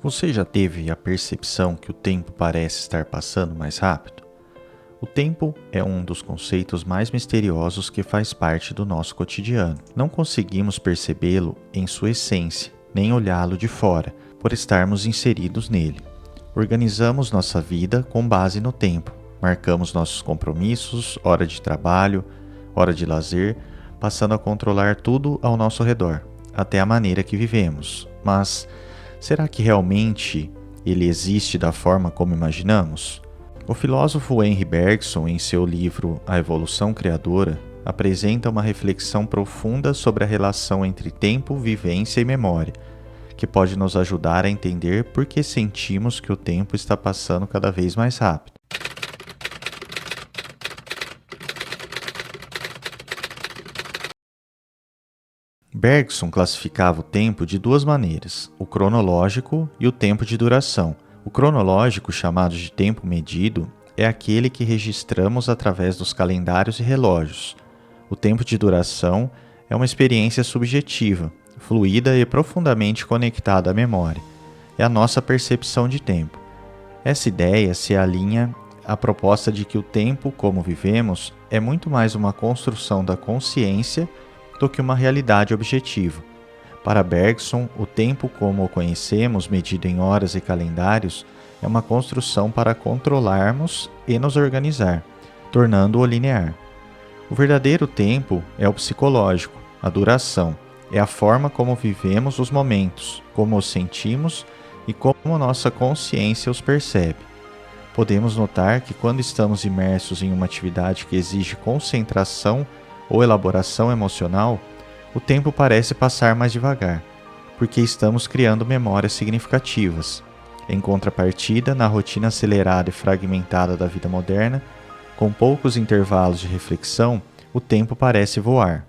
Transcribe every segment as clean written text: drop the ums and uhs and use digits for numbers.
Você já teve a percepção que o tempo parece estar passando mais rápido? O tempo é um dos conceitos mais misteriosos que faz parte do nosso cotidiano. Não conseguimos percebê-lo em sua essência, nem olhá-lo de fora, por estarmos inseridos nele. Organizamos nossa vida com base no tempo. Marcamos nossos compromissos, hora de trabalho, hora de lazer, passando a controlar tudo ao nosso redor, até a maneira que vivemos. Mas será que realmente ele existe da forma como imaginamos? O filósofo Henri Bergson, em seu livro A Evolução Criadora, apresenta uma reflexão profunda sobre a relação entre tempo, vivência e memória, que pode nos ajudar a entender por que sentimos que o tempo está passando cada vez mais rápido. Bergson classificava o tempo de duas maneiras, o cronológico e o tempo de duração. O cronológico, chamado de tempo medido, é aquele que registramos através dos calendários e relógios. O tempo de duração é uma experiência subjetiva, fluida e profundamente conectada à memória. É a nossa percepção de tempo. Essa ideia se alinha à proposta de que o tempo, como vivemos, é muito mais uma construção da consciência do que uma realidade objetiva. Para Bergson, o tempo como o conhecemos, medido em horas e calendários, é uma construção para controlarmos e nos organizar, tornando-o linear. O verdadeiro tempo é o psicológico, a duração, é a forma como vivemos os momentos, como os sentimos e como nossa consciência os percebe. Podemos notar que quando estamos imersos em uma atividade que exige concentração ou elaboração emocional, o tempo parece passar mais devagar, porque estamos criando memórias significativas. Em contrapartida, na rotina acelerada e fragmentada da vida moderna, com poucos intervalos de reflexão, o tempo parece voar.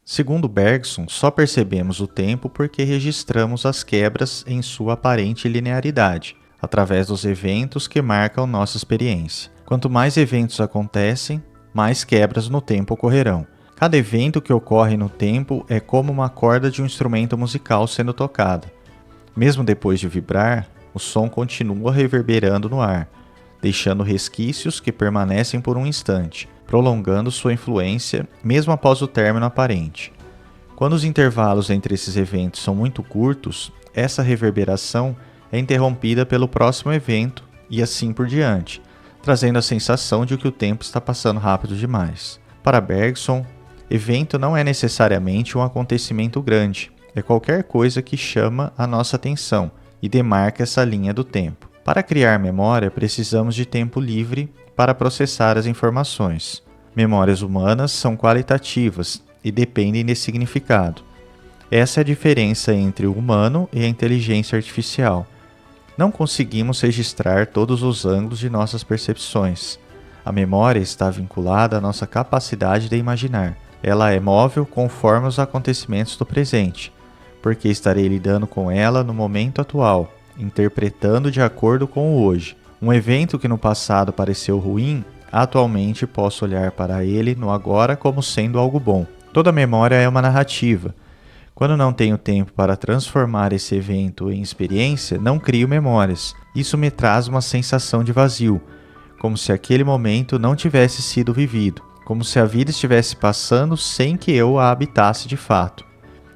Segundo Bergson, só percebemos o tempo porque registramos as quebras em sua aparente linearidade, através dos eventos que marcam nossa experiência. Quanto mais eventos acontecem, mais quebras no tempo ocorrerão. Cada evento que ocorre no tempo é como uma corda de um instrumento musical sendo tocada. Mesmo depois de vibrar, o som continua reverberando no ar, deixando resquícios que permanecem por um instante, prolongando sua influência mesmo após o término aparente. Quando os intervalos entre esses eventos são muito curtos, essa reverberação é interrompida pelo próximo evento e assim por diante, trazendo a sensação de que o tempo está passando rápido demais. Para Bergson, evento não é necessariamente um acontecimento grande, é qualquer coisa que chama a nossa atenção e demarca essa linha do tempo. Para criar memória, precisamos de tempo livre para processar as informações. Memórias humanas são qualitativas e dependem de significado. Essa é a diferença entre o humano e a inteligência artificial. Não conseguimos registrar todos os ângulos de nossas percepções. A memória está vinculada à nossa capacidade de imaginar. Ela é móvel conforme os acontecimentos do presente, porque estarei lidando com ela no momento atual, interpretando de acordo com o hoje. Um evento que no passado pareceu ruim, atualmente posso olhar para ele no agora como sendo algo bom. Toda memória é uma narrativa. Quando não tenho tempo para transformar esse evento em experiência, não crio memórias. Isso me traz uma sensação de vazio, como se aquele momento não tivesse sido vivido, como se a vida estivesse passando sem que eu a habitasse de fato.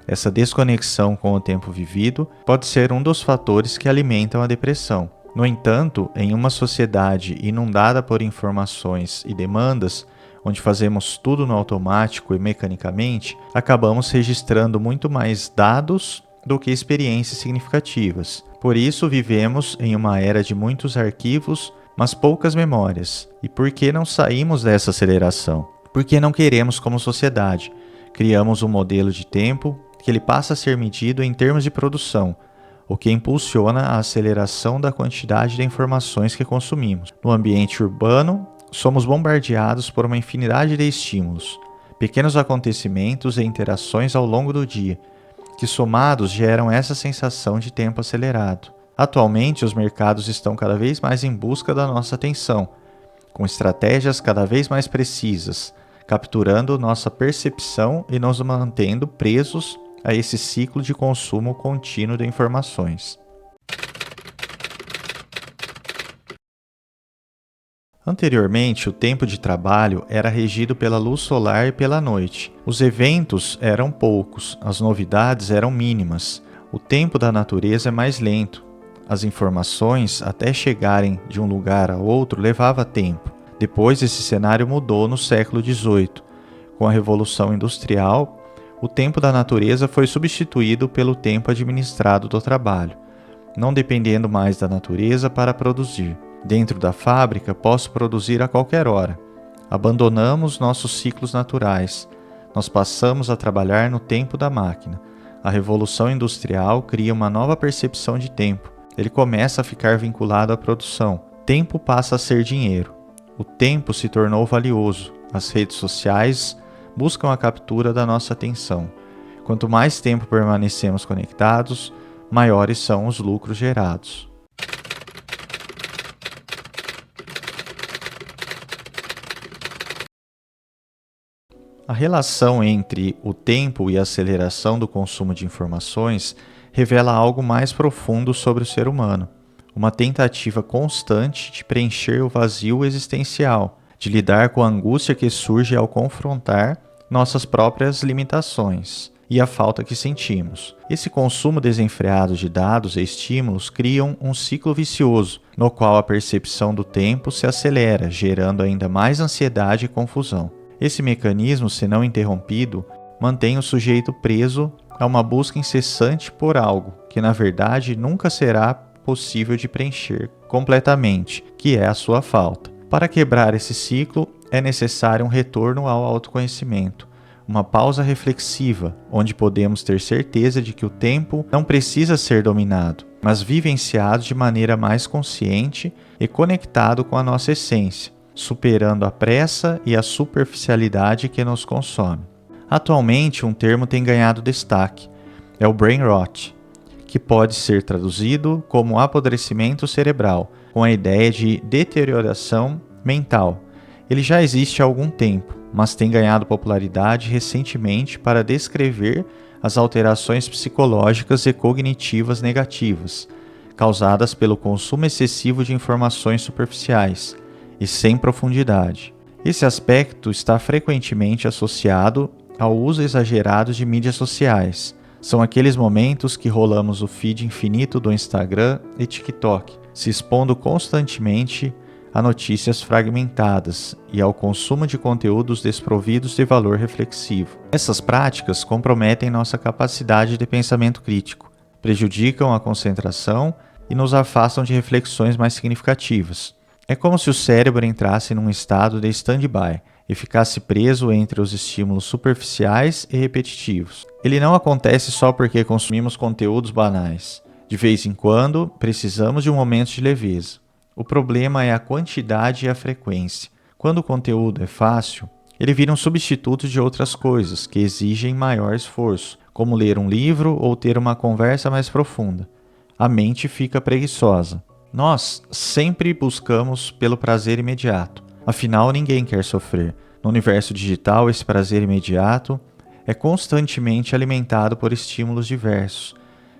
Essa desconexão com o tempo vivido pode ser um dos fatores que alimentam a depressão. No entanto, em uma sociedade inundada por informações e demandas, onde fazemos tudo no automático e mecanicamente, acabamos registrando muito mais dados do que experiências significativas. Por isso, vivemos em uma era de muitos arquivos, mas poucas memórias. E por que não saímos dessa aceleração? Porque não queremos como sociedade. Criamos um modelo de tempo que ele passa a ser medido em termos de produção, o que impulsiona a aceleração da quantidade de informações que consumimos. No ambiente urbano, somos bombardeados por uma infinidade de estímulos, pequenos acontecimentos e interações ao longo do dia, que somados geram essa sensação de tempo acelerado. Atualmente, os mercados estão cada vez mais em busca da nossa atenção, com estratégias cada vez mais precisas, capturando nossa percepção e nos mantendo presos a esse ciclo de consumo contínuo de informações. Anteriormente, o tempo de trabalho era regido pela luz solar e pela noite. Os eventos eram poucos, as novidades eram mínimas. O tempo da natureza é mais lento. As informações, até chegarem de um lugar a outro, levava tempo. Depois, esse cenário mudou no século XVIII. Com a Revolução Industrial, o tempo da natureza foi substituído pelo tempo administrado do trabalho, não dependendo mais da natureza para produzir. Dentro da fábrica, posso produzir a qualquer hora. Abandonamos nossos ciclos naturais. Nós passamos a trabalhar no tempo da máquina. A Revolução Industrial cria uma nova percepção de tempo. Ele começa a ficar vinculado à produção. Tempo passa a ser dinheiro. O tempo se tornou valioso. As redes sociais buscam a captura da nossa atenção. Quanto mais tempo permanecemos conectados, maiores são os lucros gerados. A relação entre o tempo e a aceleração do consumo de informações revela algo mais profundo sobre o ser humano, uma tentativa constante de preencher o vazio existencial, de lidar com a angústia que surge ao confrontar nossas próprias limitações e a falta que sentimos. Esse consumo desenfreado de dados e estímulos cria um ciclo vicioso, no qual a percepção do tempo se acelera, gerando ainda mais ansiedade e confusão. Esse mecanismo, se não interrompido, mantém o sujeito preso a uma busca incessante por algo que, na verdade, nunca será possível de preencher completamente, que é a sua falta. Para quebrar esse ciclo, é necessário um retorno ao autoconhecimento, uma pausa reflexiva, onde podemos ter certeza de que o tempo não precisa ser dominado, mas vivenciado de maneira mais consciente e conectado com a nossa essência, superando a pressa e a superficialidade que nos consome. Atualmente, um termo tem ganhado destaque, é o brain rot, que pode ser traduzido como apodrecimento cerebral, com a ideia de deterioração mental. Ele já existe há algum tempo, mas tem ganhado popularidade recentemente para descrever as alterações psicológicas e cognitivas negativas, causadas pelo consumo excessivo de informações superficiais e sem profundidade. Esse aspecto está frequentemente associado ao uso exagerado de mídias sociais. São aqueles momentos que rolamos o feed infinito do Instagram e TikTok, se expondo constantemente a notícias fragmentadas e ao consumo de conteúdos desprovidos de valor reflexivo. Essas práticas comprometem nossa capacidade de pensamento crítico, prejudicam a concentração e nos afastam de reflexões mais significativas. É como se o cérebro entrasse num estado de stand-by e ficasse preso entre os estímulos superficiais e repetitivos. Ele não acontece só porque consumimos conteúdos banais. De vez em quando, precisamos de um momento de leveza. O problema é a quantidade e a frequência. Quando o conteúdo é fácil, ele vira um substituto de outras coisas que exigem maior esforço, como ler um livro ou ter uma conversa mais profunda. A mente fica preguiçosa. Nós sempre buscamos pelo prazer imediato. Afinal, ninguém quer sofrer. No universo digital, esse prazer imediato é constantemente alimentado por estímulos diversos,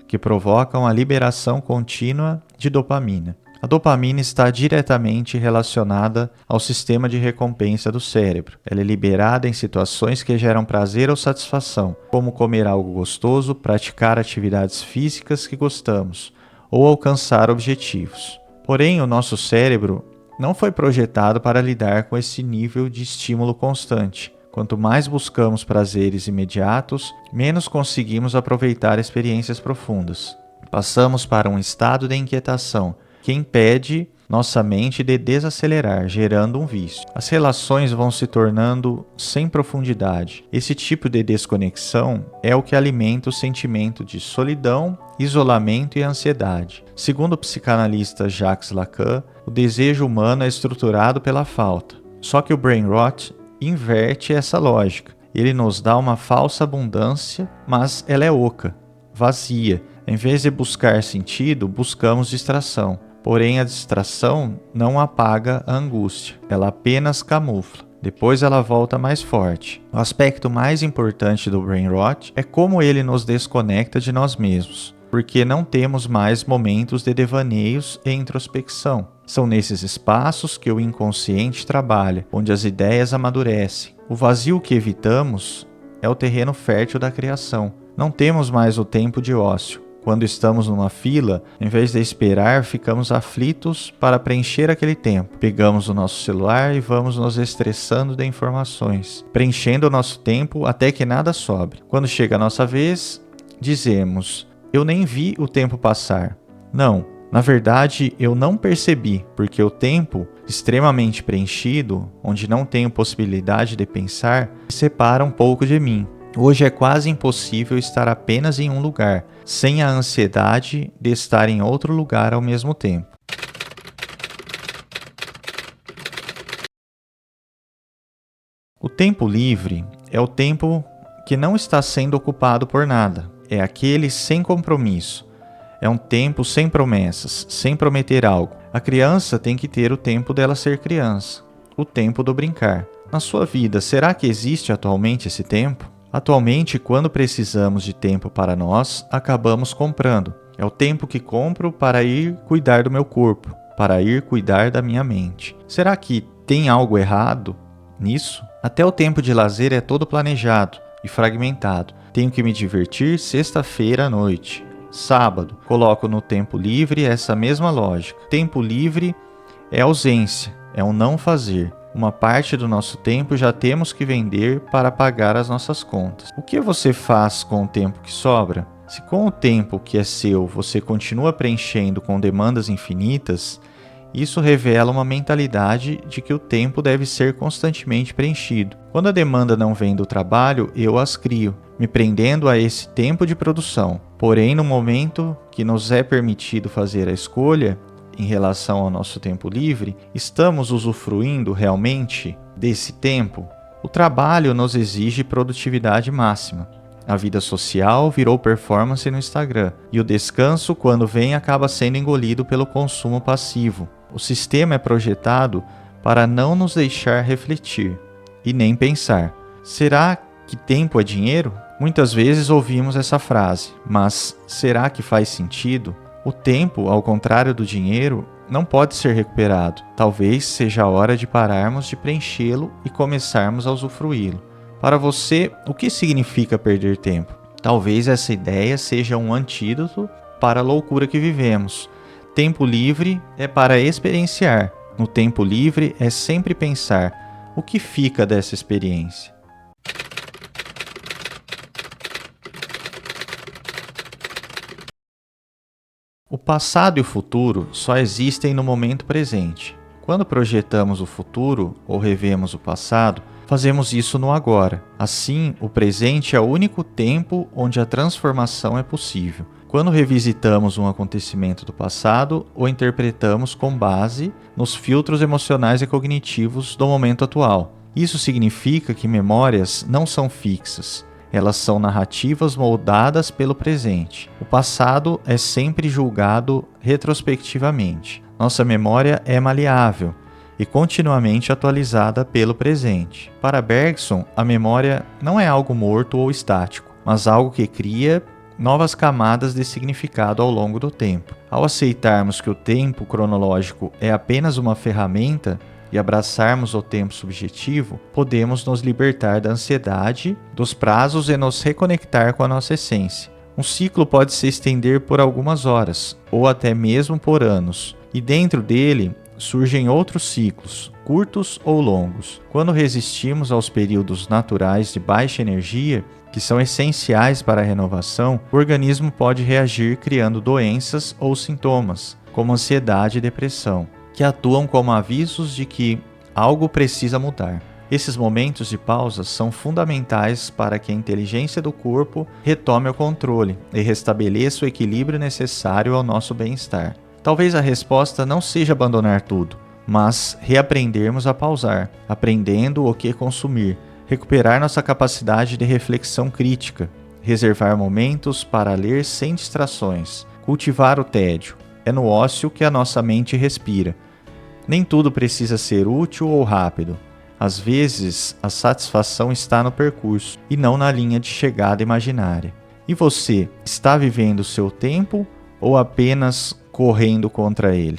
que provocam a liberação contínua de dopamina. A dopamina está diretamente relacionada ao sistema de recompensa do cérebro. Ela é liberada em situações que geram prazer ou satisfação, como comer algo gostoso, praticar atividades físicas que gostamos, ou alcançar objetivos. Porém, o nosso cérebro não foi projetado para lidar com esse nível de estímulo constante. Quanto mais buscamos prazeres imediatos, menos conseguimos aproveitar experiências profundas. Passamos para um estado de inquietação, que impede nossa mente de desacelerar, gerando um vício. As relações vão se tornando sem profundidade. Esse tipo de desconexão é o que alimenta o sentimento de solidão, isolamento e ansiedade. Segundo o psicanalista Jacques Lacan, o desejo humano é estruturado pela falta. Só que o brain rot inverte essa lógica. Ele nos dá uma falsa abundância, mas ela é oca, vazia. Em vez de buscar sentido, buscamos distração. Porém, a distração não apaga a angústia, ela apenas camufla. Depois ela volta mais forte. O aspecto mais importante do brain rot é como ele nos desconecta de nós mesmos, porque não temos mais momentos de devaneios e introspecção. São nesses espaços que o inconsciente trabalha, onde as ideias amadurecem. O vazio que evitamos é o terreno fértil da criação. Não temos mais o tempo de ócio. Quando estamos numa fila, em vez de esperar, ficamos aflitos para preencher aquele tempo. Pegamos o nosso celular e vamos nos estressando de informações, preenchendo o nosso tempo até que nada sobre. Quando chega a nossa vez, dizemos: eu nem vi o tempo passar. Não, na verdade eu não percebi, porque o tempo extremamente preenchido, onde não tenho possibilidade de pensar, separa um pouco de mim. Hoje é quase impossível estar apenas em um lugar, sem a ansiedade de estar em outro lugar ao mesmo tempo. O tempo livre é o tempo que não está sendo ocupado por nada. É aquele sem compromisso. É um tempo sem promessas, sem prometer algo. A criança tem que ter o tempo dela ser criança, o tempo do brincar. Na sua vida, será que existe atualmente esse tempo? Atualmente, quando precisamos de tempo para nós, acabamos comprando. É o tempo que compro para ir cuidar do meu corpo, para ir cuidar da minha mente. Será que tem algo errado nisso? Até o tempo de lazer é todo planejado e fragmentado. Tenho que me divertir sexta-feira à noite. Sábado, coloco no tempo livre essa mesma lógica. Tempo livre é ausência, é um não fazer. Uma parte do nosso tempo já temos que vender para pagar as nossas contas. O que você faz com o tempo que sobra? Se com o tempo que é seu você continua preenchendo com demandas infinitas, isso revela uma mentalidade de que o tempo deve ser constantemente preenchido. Quando a demanda não vem do trabalho, eu as crio, me prendendo a esse tempo de produção. Porém, no momento que nos é permitido fazer a escolha, em relação ao nosso tempo livre, estamos usufruindo realmente desse tempo? O trabalho nos exige produtividade máxima. A vida social virou performance no Instagram, e o descanso, quando vem, acaba sendo engolido pelo consumo passivo. O sistema é projetado para não nos deixar refletir e nem pensar. Será que tempo é dinheiro? Muitas vezes ouvimos essa frase, mas será que faz sentido? O tempo, ao contrário do dinheiro, não pode ser recuperado. Talvez seja a hora de pararmos de preenchê-lo e começarmos a usufruí-lo. Para você, o que significa perder tempo? Talvez essa ideia seja um antídoto para a loucura que vivemos. Tempo livre é para experienciar. No tempo livre é sempre pensar: o que fica dessa experiência? O passado e o futuro só existem no momento presente. Quando projetamos o futuro ou revemos o passado, fazemos isso no agora. Assim, o presente é o único tempo onde a transformação é possível. Quando revisitamos um acontecimento do passado, o interpretamos com base nos filtros emocionais e cognitivos do momento atual. Isso significa que memórias não são fixas. Elas são narrativas moldadas pelo presente. O passado é sempre julgado retrospectivamente. Nossa memória é maleável e continuamente atualizada pelo presente. Para Bergson, a memória não é algo morto ou estático, mas algo que cria novas camadas de significado ao longo do tempo. Ao aceitarmos que o tempo cronológico é apenas uma ferramenta, e abraçarmos o tempo subjetivo, podemos nos libertar da ansiedade, dos prazos e nos reconectar com a nossa essência. Um ciclo pode se estender por algumas horas, ou até mesmo por anos, e dentro dele surgem outros ciclos, curtos ou longos. Quando resistimos aos períodos naturais de baixa energia, que são essenciais para a renovação, o organismo pode reagir criando doenças ou sintomas, como ansiedade e depressão, que atuam como avisos de que algo precisa mudar. Esses momentos de pausa são fundamentais para que a inteligência do corpo retome o controle e restabeleça o equilíbrio necessário ao nosso bem-estar. Talvez a resposta não seja abandonar tudo, mas reaprendermos a pausar, aprendendo o que consumir, recuperar nossa capacidade de reflexão crítica, reservar momentos para ler sem distrações, cultivar o tédio. É no ócio que a nossa mente respira. Nem tudo precisa ser útil ou rápido. Às vezes, a satisfação está no percurso e não na linha de chegada imaginária. E você, está vivendo o seu tempo ou apenas correndo contra ele?